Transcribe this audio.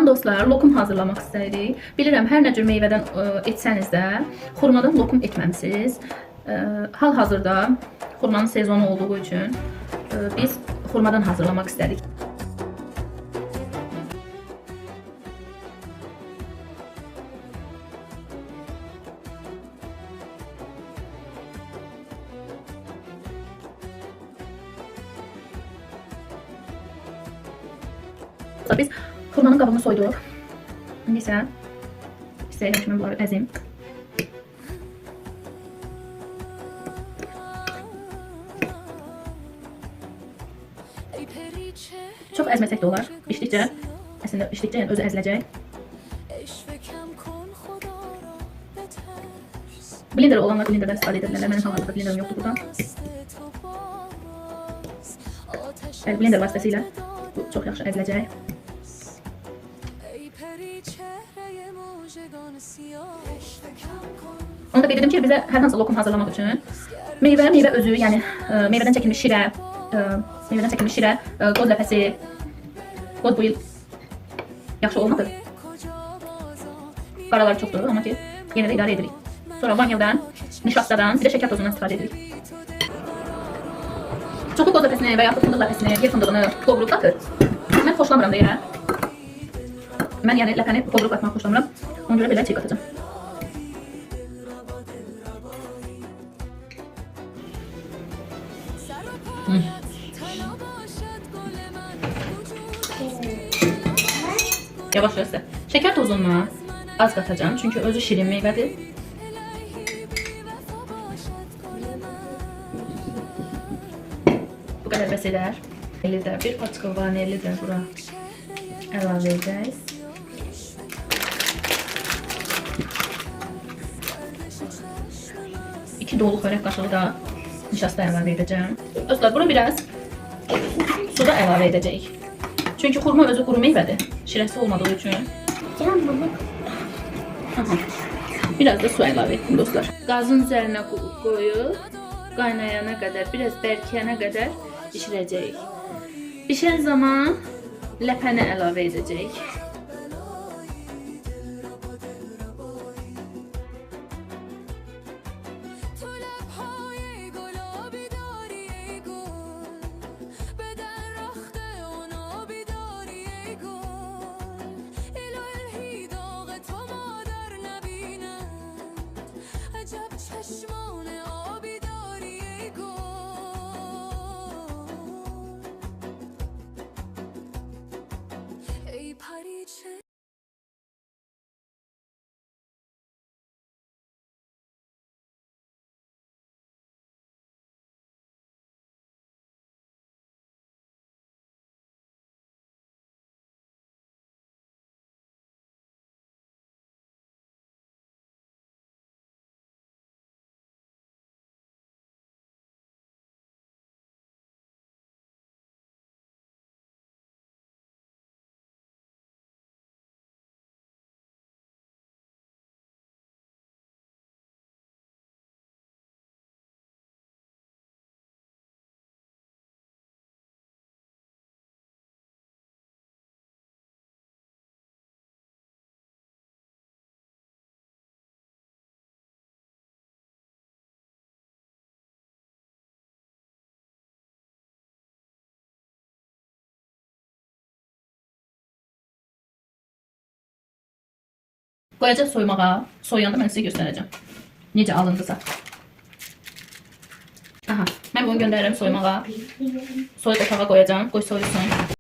Salam dostlar, lokum hazırlamaq istəyirik. Bilirəm, hər nə cür meyvədən etsəniz də, xurmadan lokum etməmisiniz. Hal-hazırda xurmanın sezonu olduğu üçün biz xurmadan hazırlamaq istədik. Biz xurmanın qabını soyduq. İndi isə istəyirəm ki, mən bunları əzim. Çox əzməsək də olar. Bişdikcə, əslində bişdikcə yəni özü əziləcək. Blender olanlar blenderdən istifadə edə bilərlər. Mənim hal-hazırda blenderim yoxdur burada. Blender vasitəsilə bu çox yaxşı əziləcək. Onu da qeyd edim ki, bizə hər hansı lokum hazırlamaq üçün meyvə özü, yəni meyvədən çəkilmiş şirə, qoz ləpəsi, qoz buyu yaxşı olmadı. Qaraları çoxdur, amma ki, yenə də idarə edirik. Sonra vanildən, nişastadan, bir də şəkər tozundan istifadə edirik. Çoxlu qoz ləpəsini və yaxud fındıq ləpəsini, yer fındığını qovurub qatır. Mən xoşlamıram deyə. Mən yəni ləpəni qovurub qatmaq xoşlamıram. Ona görə belə çiğ qatacağım. Yavaş göster. Şeker tozunu az katacağım çünkü özü şirin meyvedir. Bu kadar bəs edər. Bir paçka vanilli də bura əlavə edəcəyik. İki dolu xörək qaşığı da nişasta əlavə edəcəm. Dostlar, buna biraz su da əlavə edəcəyik. Çünkü xurma özü quru meyvədir. Şirəsi olmadığı üçün. Biraz da su əlavə etdim dostlar. Qazın üzərinə qoyub qaynayana qədər, biraz bərkiyənə qədər bişirəcəyik. Bişən zaman ləpəni əlavə edəcəyik. Qoyacaq soymağa. Soyanda mən sizə göstərəcəm. Necə alındısa. Aha, mən bunu göndərirəm soymağa. Soyuq otağa qoyacağım. Qoy soyulsun.